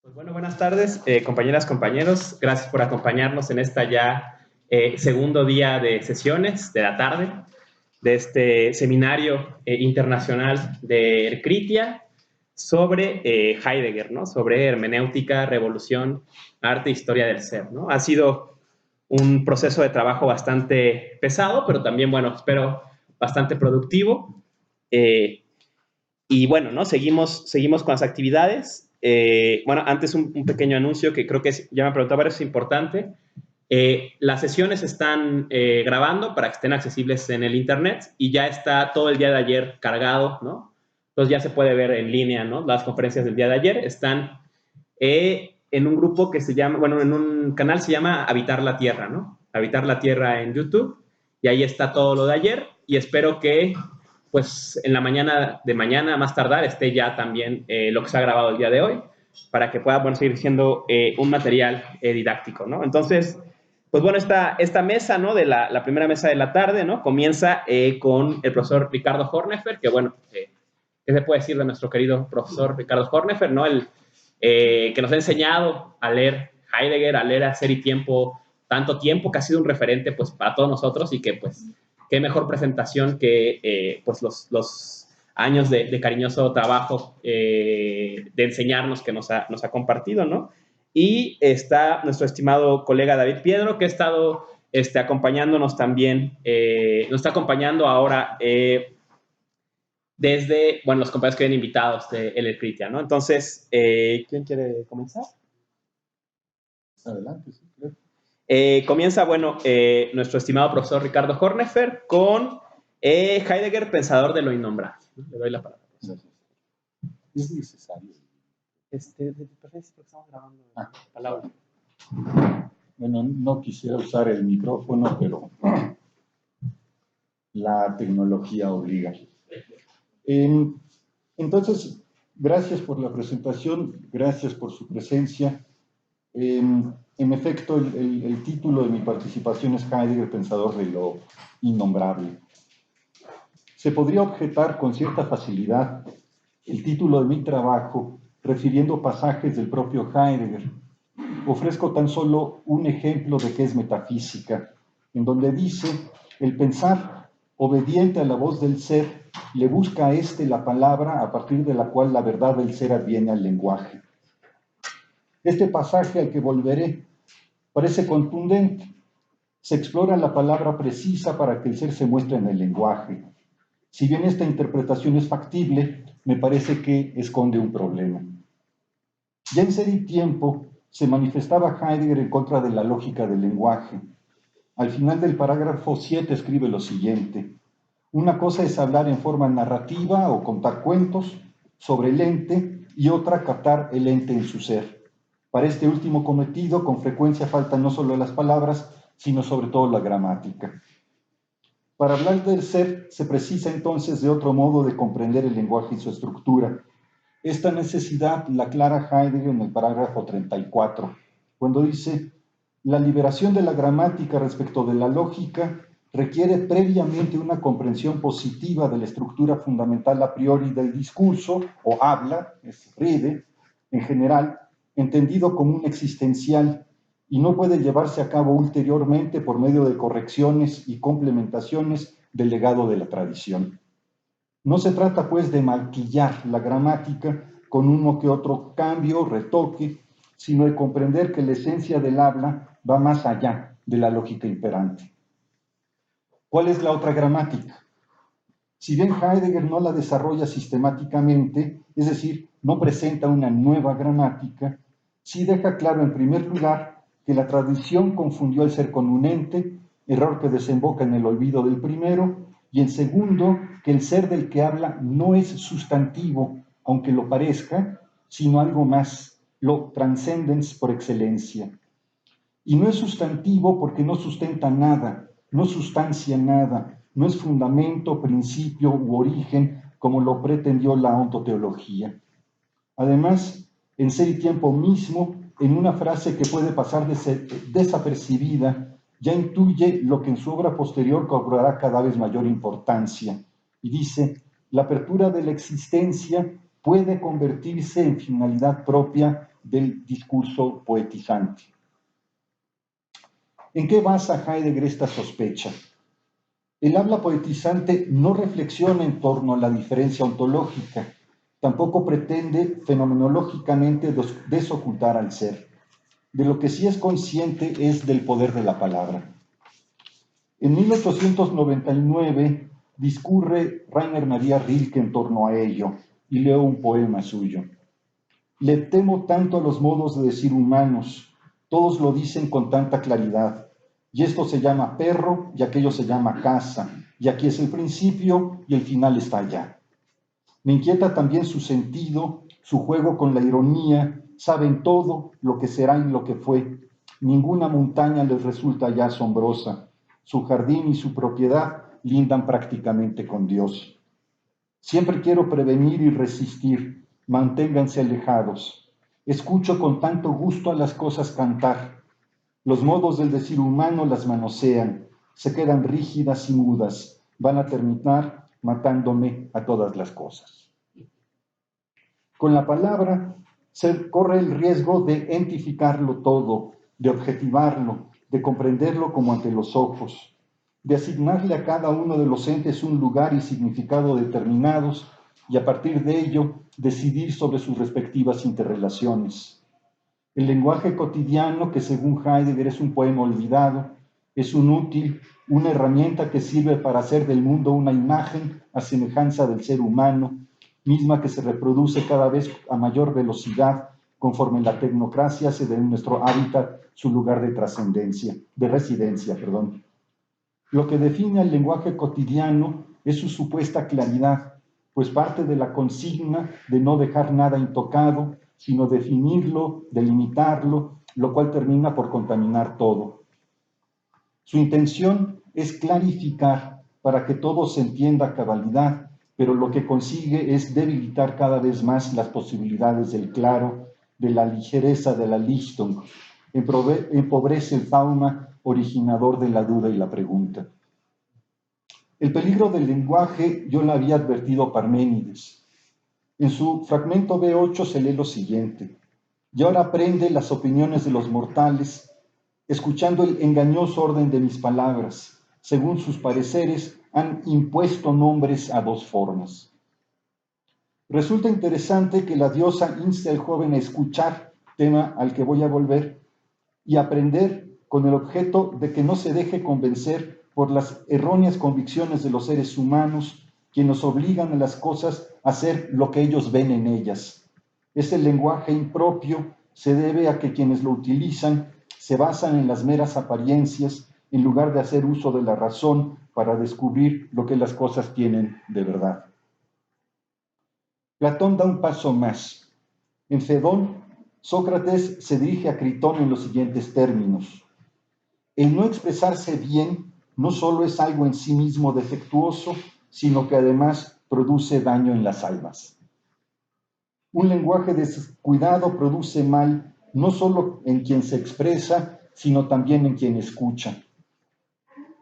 Pues bueno, buenas tardes, compañeras, compañeros. Gracias por acompañarnos en esta ya segundo día de sesiones de la tarde de este seminario internacional de Ercritia sobre Heidegger, ¿no? Sobre hermenéutica, revolución, arte e historia del ser, ¿no? Ha sido un proceso de trabajo bastante pesado, pero también, bueno, espero bastante productivo. Y bueno, ¿no? Seguimos con las actividades. Bueno, antes un pequeño anuncio que creo que ya me preguntaba, pero es importante. Las sesiones están grabando para que estén accesibles en el internet y ya está todo el día de ayer cargado, ¿no? Entonces ya se puede ver en línea, ¿no? Las conferencias del día de ayer están en un grupo que se llama, bueno, en un canal se llama Habitar la Tierra, ¿no? Habitar la Tierra en YouTube, y ahí está todo lo de ayer, y espero que pues en la mañana de mañana, más tardar, esté ya también lo que se ha grabado el día de hoy, para que pueda, bueno, seguir siendo un material didáctico, ¿no? Entonces, pues bueno, esta mesa, ¿no? De la primera mesa de la tarde, ¿no? Comienza con el profesor Ricardo Horneffer, que bueno, ¿qué se puede decir de nuestro querido profesor Ricardo Horneffer, ¿no? El que nos ha enseñado a leer Heidegger, a leer Hacer y Tiempo, tanto tiempo, que ha sido un referente pues para todos nosotros, y que pues qué mejor presentación que pues los años de cariñoso trabajo de enseñarnos que nos ha compartido, ¿no? Y está nuestro estimado colega David Piedro, que ha estado acompañándonos también, nos está acompañando ahora desde, bueno, los compañeros que vienen invitados de El Critia, ¿no? Entonces, ¿quién quiere comenzar? Adelante, sí, claro. Comienza, bueno, nuestro estimado profesor Ricardo Horneffer con Heidegger, pensador de lo innombrable. Le doy la palabra. Gracias. Es necesario. De preferencia, porque estamos grabando palabra. Bueno, no quisiera usar el micrófono, pero la tecnología obliga. Entonces, gracias por la presentación, gracias por su presencia. En efecto, el título de mi participación es Heidegger, pensador de lo innombrable. Se podría objetar con cierta facilidad el título de mi trabajo refiriendo pasajes del propio Heidegger. Ofrezco tan solo un ejemplo de qué es metafísica, en donde dice: el pensar, obediente a la voz del ser, le busca a éste la palabra a partir de la cual la verdad del ser adviene al lenguaje. Este pasaje al que volveré parece contundente. Se explora la palabra precisa para que el ser se muestre en el lenguaje. Si bien esta interpretación es factible, me parece que esconde un problema. Ya en Ser y Tiempo se manifestaba Heidegger en contra de la lógica del lenguaje. Al final del parágrafo 7 escribe lo siguiente: una cosa es hablar en forma narrativa o contar cuentos sobre el ente, y otra captar el ente en su ser. Para este último cometido, con frecuencia faltan no solo las palabras, sino sobre todo la gramática. Para hablar del ser, se precisa entonces de otro modo de comprender el lenguaje y su estructura. Esta necesidad la aclara Heidegger en el parágrafo 34, cuando dice: la liberación de la gramática respecto de la lógica requiere previamente una comprensión positiva de la estructura fundamental a priori del discurso, o habla, es Rede, en general, entendido como un existencial, y no puede llevarse a cabo ulteriormente por medio de correcciones y complementaciones del legado de la tradición. No se trata, pues, de maquillar la gramática con uno que otro cambio, retoque, sino de comprender que la esencia del habla va más allá de la lógica imperante. ¿Cuál es la otra gramática? Si bien Heidegger no la desarrolla sistemáticamente, es decir, no presenta una nueva gramática, sí deja claro, en primer lugar, que la tradición confundió el ser con un ente, error que desemboca en el olvido del primero, y en segundo, que el ser del que habla no es sustantivo, aunque lo parezca, sino algo más, lo transcendens por excelencia. Y no es sustantivo porque no sustenta nada, no sustancia nada, no es fundamento, principio u origen, como lo pretendió la ontoteología. Además, en Ser y Tiempo mismo, en una frase que puede pasar desapercibida, ya intuye lo que en su obra posterior cobrará cada vez mayor importancia. Y dice: la apertura de la existencia puede convertirse en finalidad propia del discurso poetizante. ¿En qué basa Heidegger esta sospecha? El habla poetizante no reflexiona en torno a la diferencia ontológica, tampoco pretende fenomenológicamente desocultar al ser. De lo que sí es consciente es del poder de la palabra. En 1899 discurre Rainer Maria Rilke en torno a ello, y leo un poema suyo. Le temo tanto a los modos de decir humanos, todos lo dicen con tanta claridad, y esto se llama perro, y aquello se llama casa, y aquí es el principio, y el final está allá. Me inquieta también su sentido, su juego con la ironía, saben todo lo que será y lo que fue. Ninguna montaña les resulta ya asombrosa. Su jardín y su propiedad lindan prácticamente con Dios. Siempre quiero prevenir y resistir, manténganse alejados. Escucho con tanto gusto a las cosas cantar. Los modos del decir humano las manosean, se quedan rígidas y mudas, van a terminar matándome a todas las cosas. Con la palabra se corre el riesgo de entificarlo todo, de objetivarlo, de comprenderlo como ante los ojos, de asignarle a cada uno de los entes un lugar y significado determinados y a partir de ello decidir sobre sus respectivas interrelaciones. El lenguaje cotidiano, que según Heidegger es un poema olvidado, es un útil, una herramienta que sirve para hacer del mundo una imagen a semejanza del ser humano, misma que se reproduce cada vez a mayor velocidad conforme la tecnocracia hace de nuestro hábitat su lugar de trascendencia, de residencia. Lo que define al lenguaje cotidiano es su supuesta claridad, pues parte de la consigna de no dejar nada intocado, sino definirlo, delimitarlo, lo cual termina por contaminar todo. Su intención es clarificar para que todo se entienda a cabalidad, pero lo que consigue es debilitar cada vez más las posibilidades del claro, de la ligereza de la Lichtung, empobrece el fauna originador de la duda y la pregunta. El peligro del lenguaje yo lo había advertido Parménides. En su fragmento B8 se lee lo siguiente: y ahora aprende las opiniones de los mortales, escuchando el engañoso orden de mis palabras. Según sus pareceres, han impuesto nombres a dos formas. Resulta interesante que la diosa inste al joven a escuchar, tema al que voy a volver, y aprender con el objeto de que no se deje convencer por las erróneas convicciones de los seres humanos, quienes obligan a las cosas a hacer lo que ellos ven en ellas. Este lenguaje impropio se debe a que quienes lo utilizan se basan en las meras apariencias en lugar de hacer uso de la razón para descubrir lo que las cosas tienen de verdad. Platón da un paso más. En Fedón, Sócrates se dirige a Critón en los siguientes términos: el no expresarse bien no solo es algo en sí mismo defectuoso, sino que además produce daño en las almas. Un lenguaje descuidado produce mal no solo en quien se expresa, sino también en quien escucha.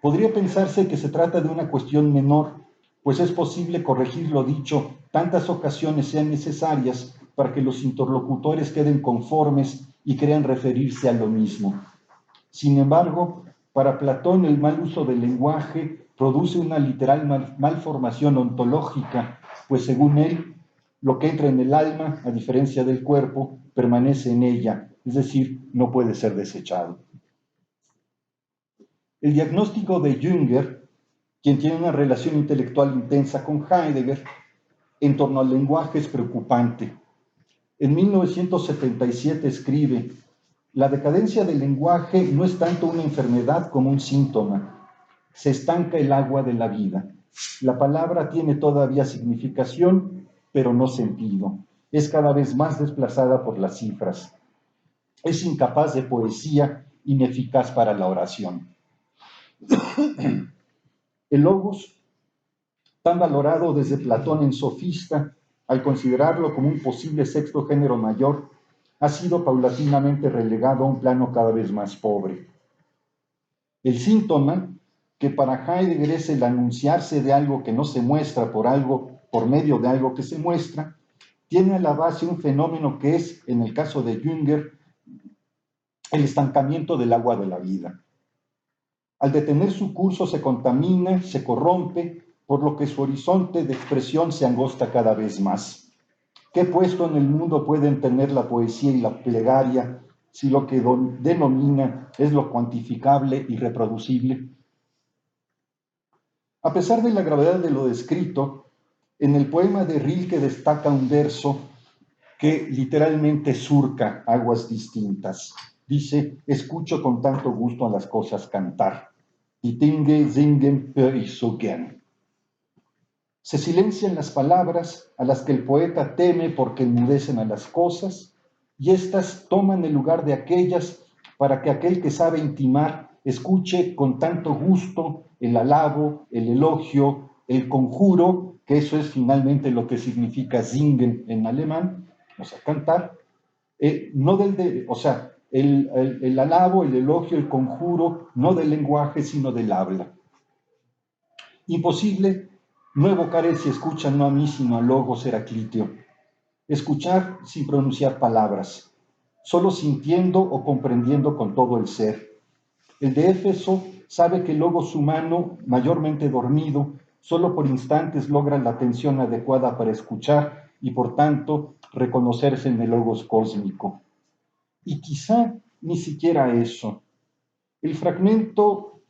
Podría pensarse que se trata de una cuestión menor, pues es posible corregir lo dicho tantas ocasiones sean necesarias para que los interlocutores queden conformes y crean referirse a lo mismo. Sin embargo, para Platón el mal uso del lenguaje produce una literal malformación ontológica, pues según él, lo que entra en el alma, a diferencia del cuerpo, permanece en ella, es decir, no puede ser desechado. El diagnóstico de Jünger, quien tiene una relación intelectual intensa con Heidegger, en torno al lenguaje es preocupante. En 1977 escribe: la decadencia del lenguaje no es tanto una enfermedad como un síntoma. Se estanca el agua de la vida. La palabra tiene todavía significación, pero no sentido. Es cada vez más desplazada por las cifras. Es incapaz de poesía, ineficaz para la oración. El logos, tan valorado desde Platón en Sofista, al considerarlo como un posible sexto género mayor, ha sido paulatinamente relegado a un plano cada vez más pobre. El síntoma, que para Heidegger es el anunciarse de algo que no se muestra por medio de algo que se muestra, tiene a la base un fenómeno que es, en el caso de Jünger, el estancamiento del agua de la vida. Al detener su curso se contamina, se corrompe, por lo que su horizonte de expresión se angosta cada vez más. ¿Qué puesto en el mundo pueden tener la poesía y la plegaria si lo que denomina es lo cuantificable y reproducible? A pesar de la gravedad de lo descrito, en el poema de Rilke destaca un verso que literalmente surca aguas distintas. Dice: escucho con tanto gusto a las cosas cantar. Die Dinge singen hör ich so gern. Se silencian las palabras a las que el poeta teme porque enmudecen a las cosas, y éstas toman el lugar de aquellas para que aquel que sabe intimar escuche con tanto gusto el alabo, el elogio, el conjuro, que eso es finalmente lo que significa singen en alemán, o sea, cantar, no o sea, el alabo, el elogio, el conjuro, no del lenguaje, sino del habla. Imposible no evocar el si escucha no a mí, sino a Logos Heraclitio. Escuchar sin pronunciar palabras, solo sintiendo o comprendiendo con todo el ser. El de Éfeso sabe que el Logos humano, mayormente dormido, solo por instantes logra la atención adecuada para escuchar y, por tanto, reconocerse en el Logos cósmico. Y quizá ni siquiera eso. El fragmento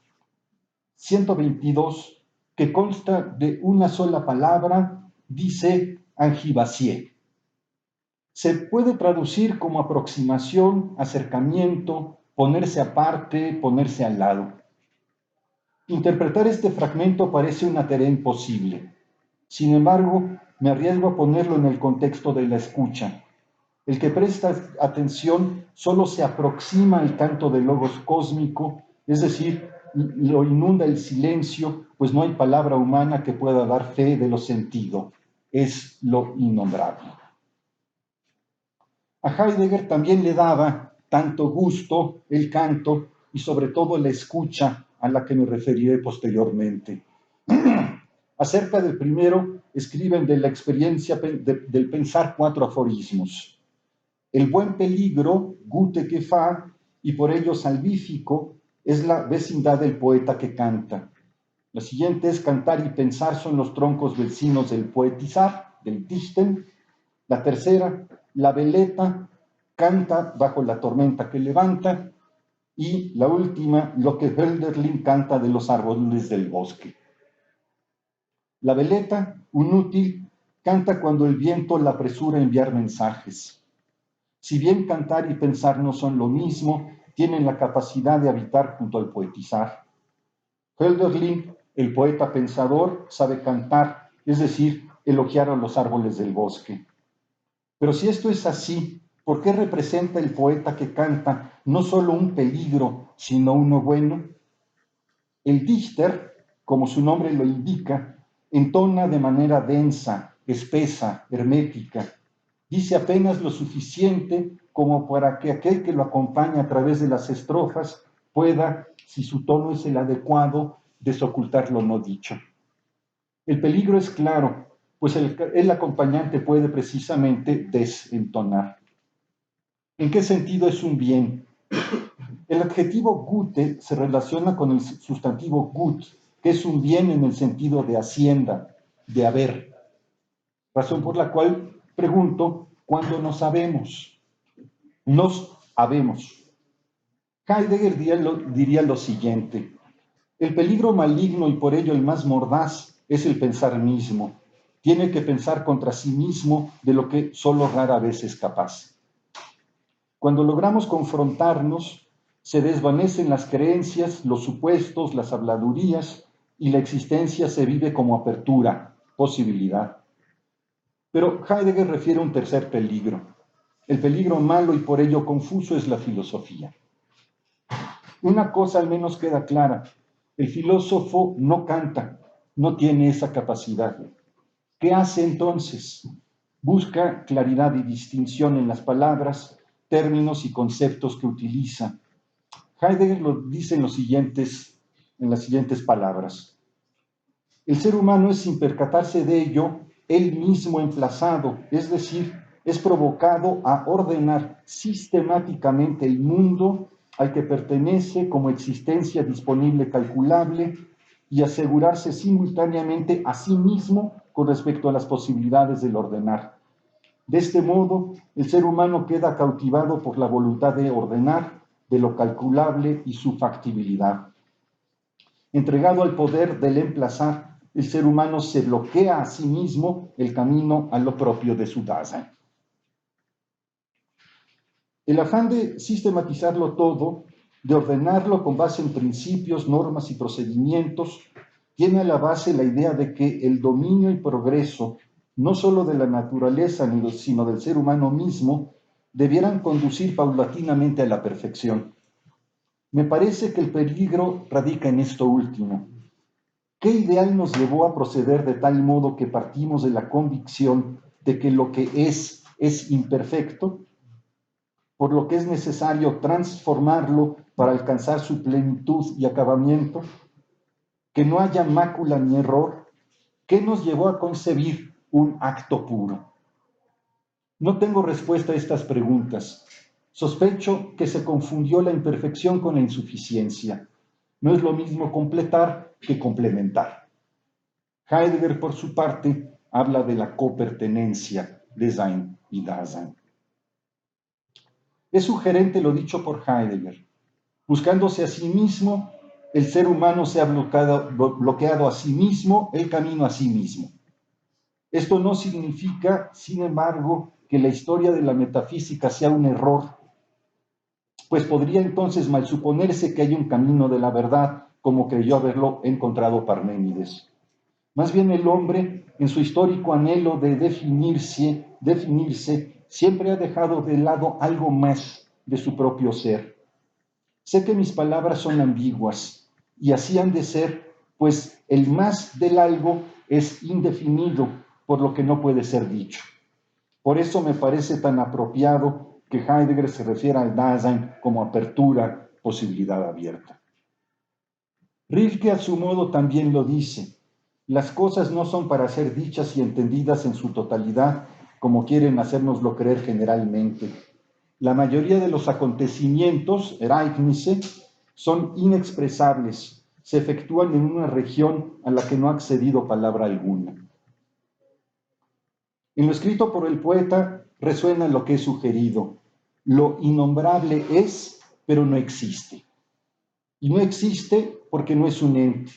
122, que consta de una sola palabra, dice angibasie. Se puede traducir como aproximación, acercamiento, ponerse aparte, ponerse al lado. Interpretar este fragmento parece una tarea imposible. Sin embargo, me arriesgo a ponerlo en el contexto de la escucha. El que presta atención solo se aproxima al canto del logos cósmico, es decir, lo inunda el silencio, pues no hay palabra humana que pueda dar fe de lo sentido. Es lo innombrable. A Heidegger también le daba tanto gusto el canto y sobre todo la escucha, a la que me referiré posteriormente. Acerca del primero, escriben de la experiencia del pensar 4 aforismos. El buen peligro, gute Gefahr, y por ello salvífico, es la vecindad del poeta que canta. La siguiente es: cantar y pensar son los troncos vecinos del poetizar, del dichten. La tercera, la veleta, canta bajo la tormenta que levanta. Y la última, lo que Hölderlin canta de los árboles del bosque. La veleta, un útil, canta cuando el viento la apresura a enviar mensajes. Si bien cantar y pensar no son lo mismo, tienen la capacidad de habitar junto al poetizar. Hölderlin, el poeta pensador, sabe cantar, es decir, elogiar a los árboles del bosque. Pero si esto es así, ¿por qué representa el poeta que canta no solo un peligro, sino uno bueno? El dichter, como su nombre lo indica, entona de manera densa, espesa, hermética. Dice apenas lo suficiente como para que aquel que lo acompaña a través de las estrofas pueda, si su tono es el adecuado, desocultar lo no dicho. El peligro es claro, pues el acompañante puede precisamente desentonar. ¿En qué sentido es un bien? El adjetivo gute se relaciona con el sustantivo gut, que es un bien en el sentido de hacienda, de haber. Razón por la cual pregunto: ¿cuándo nos sabemos? Nos habemos. Heidegger diría lo siguiente: el peligro maligno y por ello el más mordaz es el pensar mismo. Tiene que pensar contra sí mismo de lo que solo rara vez es capaz. Cuando logramos confrontarnos, se desvanecen las creencias, los supuestos, las habladurías, y la existencia se vive como apertura, posibilidad. Pero Heidegger refiere a un tercer peligro. El peligro malo y por ello confuso es la filosofía. Una cosa al menos queda clara: el filósofo no canta, no tiene esa capacidad. ¿Qué hace entonces? Busca claridad y distinción en las palabras, términos y conceptos que utiliza. Heidegger lo dice en las siguientes palabras: el ser humano es, sin percatarse de ello, él mismo emplazado, es decir, es provocado a ordenar sistemáticamente el mundo al que pertenece como existencia disponible calculable y asegurarse simultáneamente a sí mismo con respecto a las posibilidades del ordenar. De este modo, el ser humano queda cautivado por la voluntad de ordenar, de lo calculable y su factibilidad. Entregado al poder del emplazar, el ser humano se bloquea a sí mismo el camino a lo propio de su Dasein. El afán de sistematizarlo todo, de ordenarlo con base en principios, normas y procedimientos, tiene a la base la idea de que el dominio y progreso, no solo de la naturaleza, sino del ser humano mismo, debieran conducir paulatinamente a la perfección. Me parece que el peligro radica en esto último. ¿Qué ideal nos llevó a proceder de tal modo que partimos de la convicción de que lo que es imperfecto, por lo que es necesario transformarlo para alcanzar su plenitud y acabamiento? Que no haya mácula ni error. ¿Qué nos llevó a concebir un acto puro? No tengo respuesta a estas preguntas. Sospecho que se confundió la imperfección con la insuficiencia. No es lo mismo completar que complementar. Heidegger, por su parte, habla de la copertenencia de Sein y Dasein. Es sugerente lo dicho por Heidegger. Buscándose a sí mismo, el ser humano se ha bloqueado a sí mismo el camino a sí mismo. Esto no significa, sin embargo, que la historia de la metafísica sea un error, pues podría entonces mal suponerse que hay un camino de la verdad, como creyó haberlo encontrado Parménides. Más bien el hombre, en su histórico anhelo de definirse, siempre ha dejado de lado algo más de su propio ser. Sé que mis palabras son ambiguas, y así han de ser, pues el más del algo es indefinido, por lo que no puede ser dicho. Por eso me parece tan apropiado que Heidegger se refiera al Dasein como apertura, posibilidad abierta. Rilke a su modo también lo dice. Las cosas no son para ser dichas y entendidas en su totalidad, como quieren hacérnoslo creer generalmente. La mayoría de los acontecimientos, Ereignisse, son inexpresables, se efectúan en una región a la que no ha accedido palabra alguna. En lo escrito por el poeta resuena lo que he sugerido. Lo innombrable es, pero no existe. Y no existe porque no es un ente.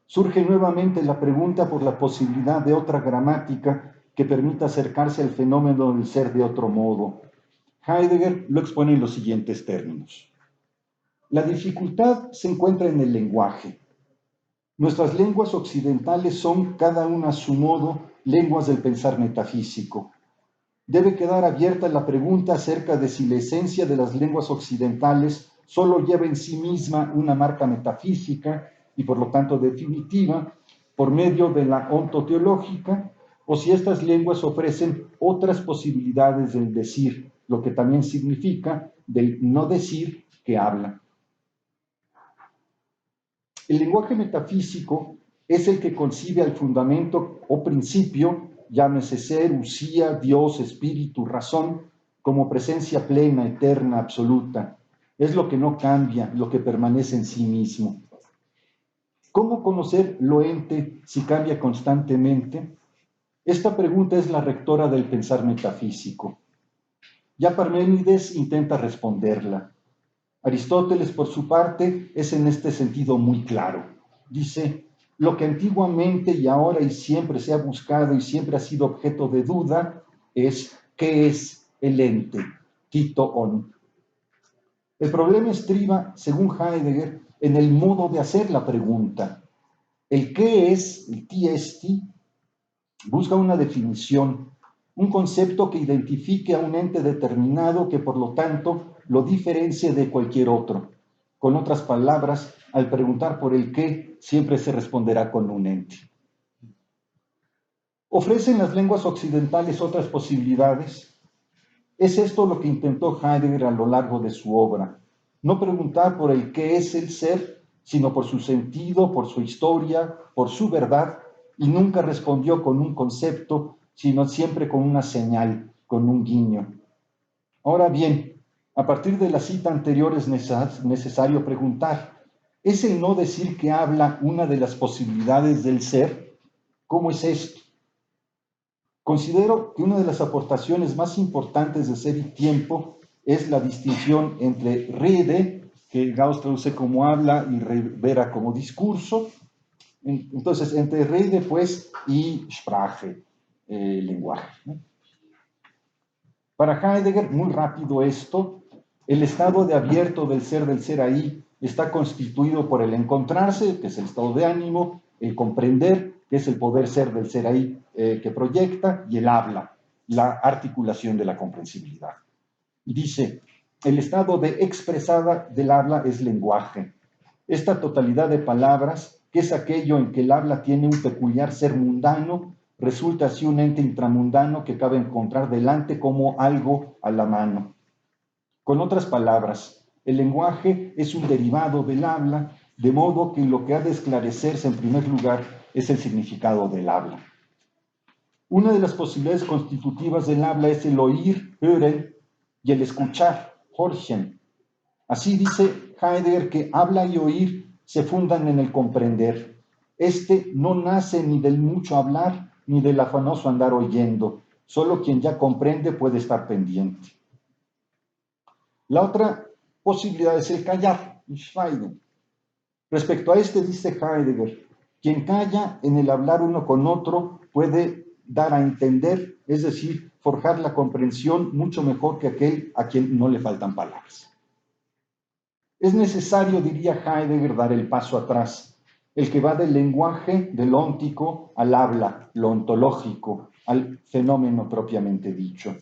Surge nuevamente la pregunta por la posibilidad de otra gramática que permita acercarse al fenómeno del ser de otro modo. Heidegger lo expone en los siguientes términos. La dificultad se encuentra en el lenguaje. Nuestras lenguas occidentales son, cada una a su modo, lenguas del pensar metafísico. Debe quedar abierta la pregunta acerca de si la esencia de las lenguas occidentales solo lleva en sí misma una marca metafísica y por lo tanto definitiva por medio de la ontoteológica, o si estas lenguas ofrecen otras posibilidades del decir, lo que también significa del no decir que habla. El lenguaje metafísico es el que concibe al fundamento o principio, llámese ser, usía, Dios, espíritu, razón, como presencia plena, eterna, absoluta. Es lo que no cambia, lo que permanece en sí mismo. ¿Cómo conocer lo ente si cambia constantemente? Esta pregunta es la rectora del pensar metafísico. Ya Parménides intenta responderla. Aristóteles, por su parte, es en este sentido muy claro. Dice, lo que antiguamente y ahora y siempre se ha buscado y siempre ha sido objeto de duda es ¿qué es el ente? Tito on. El problema estriba, según Heidegger, en el modo de hacer la pregunta. El qué es, el tiesti, busca una definición, un concepto que identifique a un ente determinado que por lo tanto lo diferencie de cualquier otro. Con otras palabras, al preguntar por el qué, siempre se responderá con un ente. ¿Ofrecen las lenguas occidentales otras posibilidades? Es esto lo que intentó Heidegger a lo largo de su obra. No preguntar por el qué es el ser, sino por su sentido, por su historia, por su verdad, y nunca respondió con un concepto, sino siempre con una señal, con un guiño. Ahora bien, a partir de la cita anterior es necesario preguntar, ¿es el no decir que habla una de las posibilidades del ser? ¿Cómo es esto? Considero que una de las aportaciones más importantes de Ser y Tiempo es la distinción entre Rede, que Gauss traduce como habla y Rivera como discurso. Entonces, entre Rede, pues, y Sprache, lenguaje, ¿no? Para Heidegger, muy rápido esto, el estado de abierto del ser ahí está constituido por el encontrarse, que es el estado de ánimo, el comprender, que es el poder ser del ser ahí que proyecta, y el habla, la articulación de la comprensibilidad. Y dice, el estado de expresada del habla es lenguaje. Esta totalidad de palabras, que es aquello en que el habla tiene un peculiar ser mundano, resulta así un ente intramundano que cabe encontrar delante como algo a la mano. Con otras palabras, el lenguaje es un derivado del habla, de modo que lo que ha de esclarecerse en primer lugar es el significado del habla. Una de las posibilidades constitutivas del habla es el oír, hören, y el escuchar, horchen. Así dice Heidegger que habla y oír se fundan en el comprender. Este no nace ni del mucho hablar ni del afanoso andar oyendo. Solo quien ya comprende puede estar pendiente. La otra posibilidad es el callar, Schweigen. Respecto a este dice Heidegger, quien calla en el hablar uno con otro puede dar a entender, es decir, forjar la comprensión mucho mejor que aquel a quien no le faltan palabras. Es necesario, diría Heidegger, dar el paso atrás, el que va del lenguaje, del óntico, al habla, lo ontológico, al fenómeno propiamente dicho.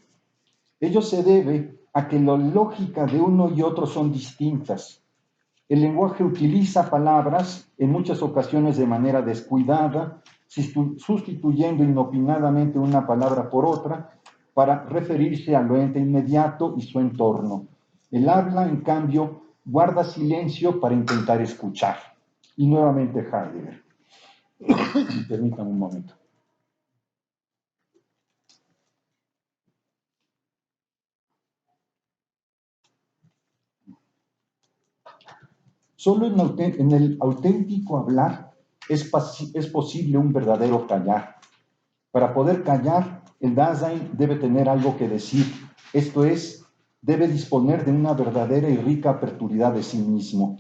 Ello se debe a que la lógica de uno y otro son distintas. El lenguaje utiliza palabras, en muchas ocasiones de manera descuidada, sustituyendo inopinadamente una palabra por otra, para referirse al ente inmediato y su entorno. El habla, en cambio, guarda silencio para intentar escuchar. Y nuevamente Heidegger. Permítame un momento. Solo en el auténtico hablar es posible un verdadero callar. Para poder callar, el Dasein debe tener algo que decir, esto es, debe disponer de una verdadera y rica aperturidad de sí mismo.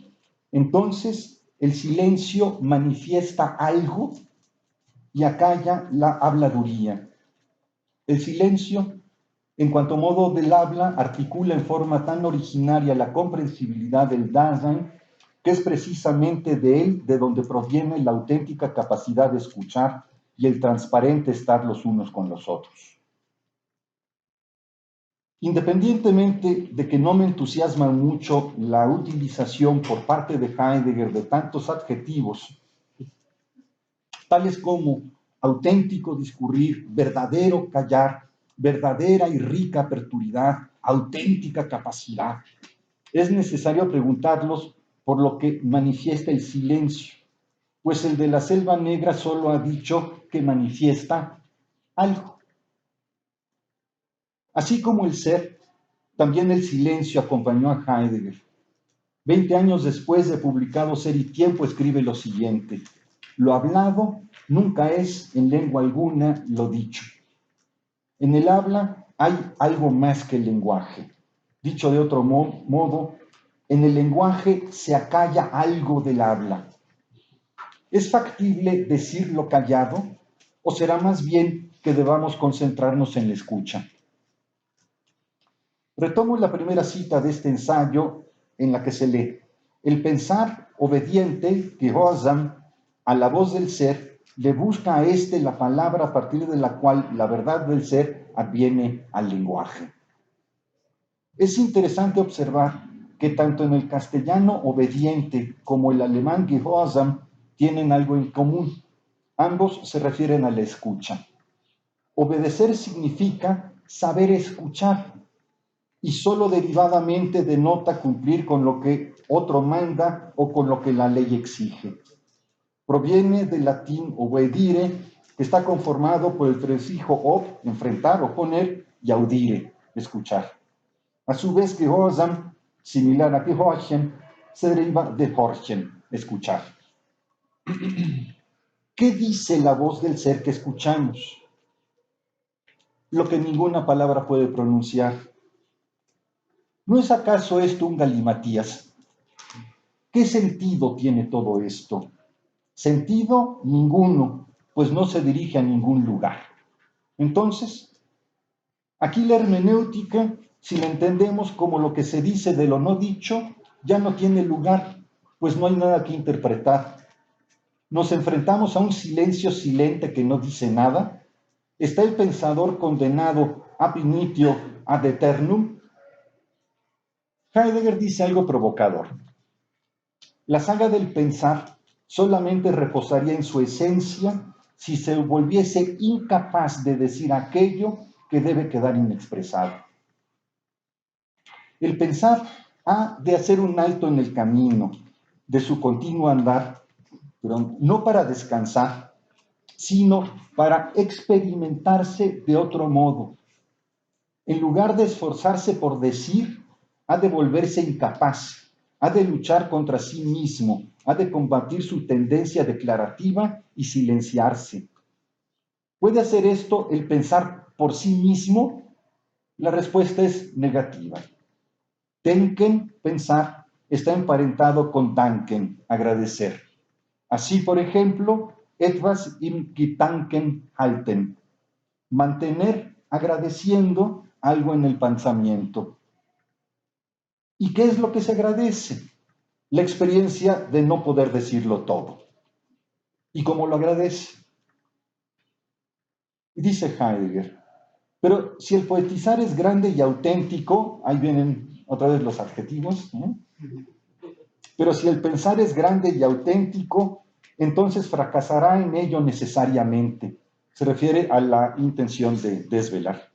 Entonces, el silencio manifiesta algo y acalla la habladuría. El silencio, en cuanto modo del habla, articula en forma tan originaria la comprensibilidad del Dasein, que es precisamente de él de donde proviene la auténtica capacidad de escuchar y el transparente estar los unos con los otros. Independientemente de que no me entusiasma mucho la utilización por parte de Heidegger de tantos adjetivos, tales como auténtico discurrir, verdadero callar, verdadera y rica aperturidad, auténtica capacidad, es necesario preguntarlos por lo que manifiesta el silencio, pues el de la Selva Negra solo ha dicho que manifiesta algo. Así como el ser, también el silencio acompañó a Heidegger. 20 años después de publicado Ser y Tiempo, escribe lo siguiente: lo hablado nunca es, en lengua alguna, lo dicho. En el habla hay algo más que el lenguaje. Dicho de otro modo, en el lenguaje se acalla algo del habla. ¿Es factible decir lo callado? ¿O será más bien que debamos concentrarnos en la escucha? Retomo la primera cita de este ensayo en la que se lee: el pensar obediente, Gehorsam, a la voz del ser, le busca a éste la palabra a partir de la cual la verdad del ser adviene al lenguaje. Es interesante observar que tanto en el castellano obediente como el alemán Gehorsam tienen algo en común. Ambos se refieren a la escucha. Obedecer significa saber escuchar, y solo derivadamente denota cumplir con lo que otro manda o con lo que la ley exige. Proviene del latín ovedire, que está conformado por el prefijo ob, enfrentar, oponer, y audire, escuchar. A su vez, gehorsam, similar a gehorchen, se deriva de horchen, escuchar. ¿Qué dice la voz del ser que escuchamos? Lo que ninguna palabra puede pronunciar. ¿No es acaso esto un galimatías? ¿Qué sentido tiene todo esto? Sentido ninguno, pues no se dirige a ningún lugar. Entonces, aquí la hermenéutica, si la entendemos como lo que se dice de lo no dicho, ya no tiene lugar, pues no hay nada que interpretar. Nos enfrentamos a un silencio silente que no dice nada. ¿Está el pensador condenado ab initio ad eternum? Heidegger dice algo provocador. La saga del pensar solamente reposaría en su esencia si se volviese incapaz de decir aquello que debe quedar inexpresado. El pensar ha de hacer un alto en el camino de su continuo andar, pero no para descansar, sino para experimentarse de otro modo. En lugar de esforzarse por decir, ha de volverse incapaz, ha de luchar contra sí mismo, ha de combatir su tendencia declarativa y silenciarse. ¿Puede hacer esto el pensar por sí mismo? La respuesta es negativa. Denken, pensar, está emparentado con danken, agradecer. Así, por ejemplo, etwas im Gedanken halten, mantener agradeciendo algo en el pensamiento. ¿Y qué es lo que se agradece? La experiencia de no poder decirlo todo. ¿Y cómo lo agradece? Dice Heidegger, pero si el poetizar es grande y auténtico, ahí vienen otra vez los adjetivos, pero si el pensar es grande y auténtico, entonces fracasará en ello necesariamente. Se refiere a la intención de desvelar.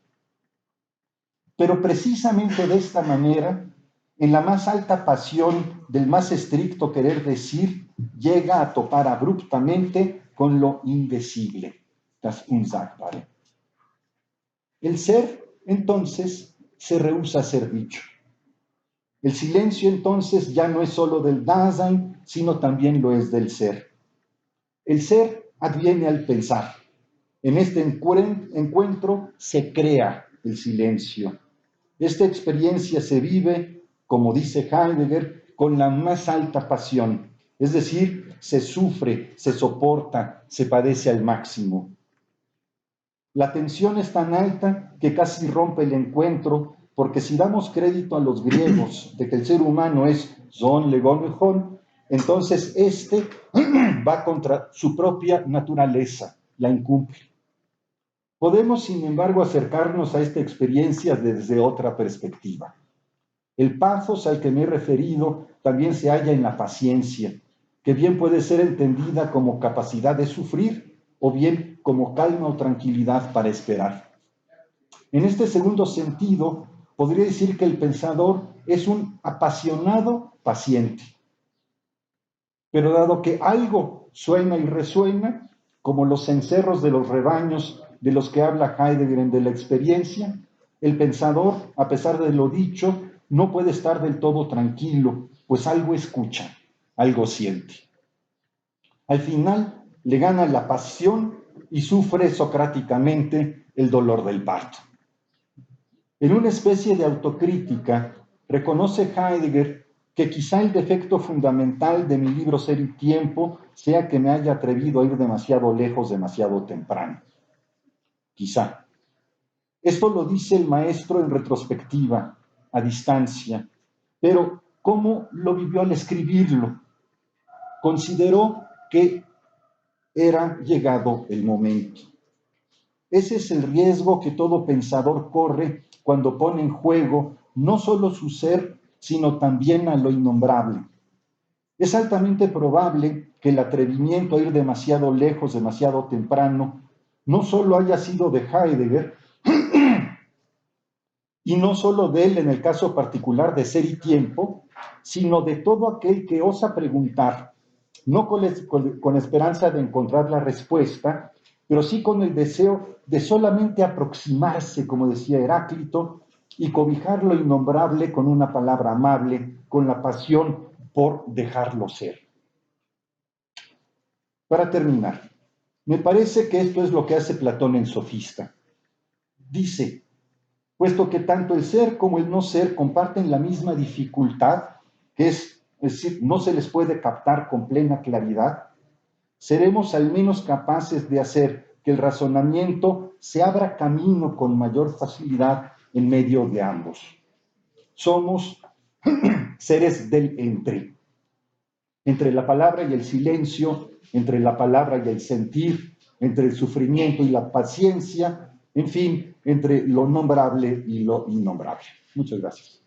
Pero precisamente de esta manera, en la más alta pasión del más estricto querer decir, llega a topar abruptamente con lo indecible, das Unsagbare. El ser, entonces, se rehúsa a ser dicho. El silencio, entonces, ya no es solo del Dasein, sino también lo es del ser. El ser adviene al pensar. En este encuentro se crea el silencio. Esta experiencia se vive, como dice Heidegger, con la más alta pasión, es decir, se sufre, se soporta, se padece al máximo. La tensión es tan alta que casi rompe el encuentro, porque si damos crédito a los griegos de que el ser humano es zon legon, entonces este va contra su propia naturaleza, la incumple. Podemos, sin embargo, acercarnos a esta experiencia desde otra perspectiva. El pathos al que me he referido también se halla en la paciencia, que bien puede ser entendida como capacidad de sufrir o bien como calma o tranquilidad para esperar. En este segundo sentido, podría decir que el pensador es un apasionado paciente. Pero dado que algo suena y resuena, como los cencerros de los rebaños de los que habla Heidegger de la experiencia, el pensador, a pesar de lo dicho, no puede estar del todo tranquilo, pues algo escucha, algo siente. Al final le gana la pasión y sufre socráticamente el dolor del parto. En una especie de autocrítica, reconoce Heidegger que quizá el defecto fundamental de mi libro Ser y Tiempo sea que me haya atrevido a ir demasiado lejos, demasiado temprano. Quizá. Esto lo dice el maestro en retrospectiva, a distancia, pero ¿cómo lo vivió al escribirlo? Consideró que era llegado el momento. Ese es el riesgo que todo pensador corre cuando pone en juego no solo su ser, sino también a lo innombrable. Es altamente probable que el atrevimiento a ir demasiado lejos, demasiado temprano, no solo haya sido de Heidegger, y no solo de él en el caso particular de Ser y Tiempo, sino de todo aquel que osa preguntar, no con la esperanza de encontrar la respuesta, pero sí con el deseo de solamente aproximarse, como decía Heráclito, y cobijar lo innombrable con una palabra amable, con la pasión por dejarlo ser. Para terminar, me parece que esto es lo que hace Platón en Sofista. Dice, puesto que tanto el ser como el no ser comparten la misma dificultad, que es decir, no se les puede captar con plena claridad, seremos al menos capaces de hacer que el razonamiento se abra camino con mayor facilidad en medio de ambos. Somos seres del entre la palabra y el silencio, entre la palabra y el sentir, entre el sufrimiento y la paciencia, en fin, entre lo nombrable y lo innombrable. Muchas gracias.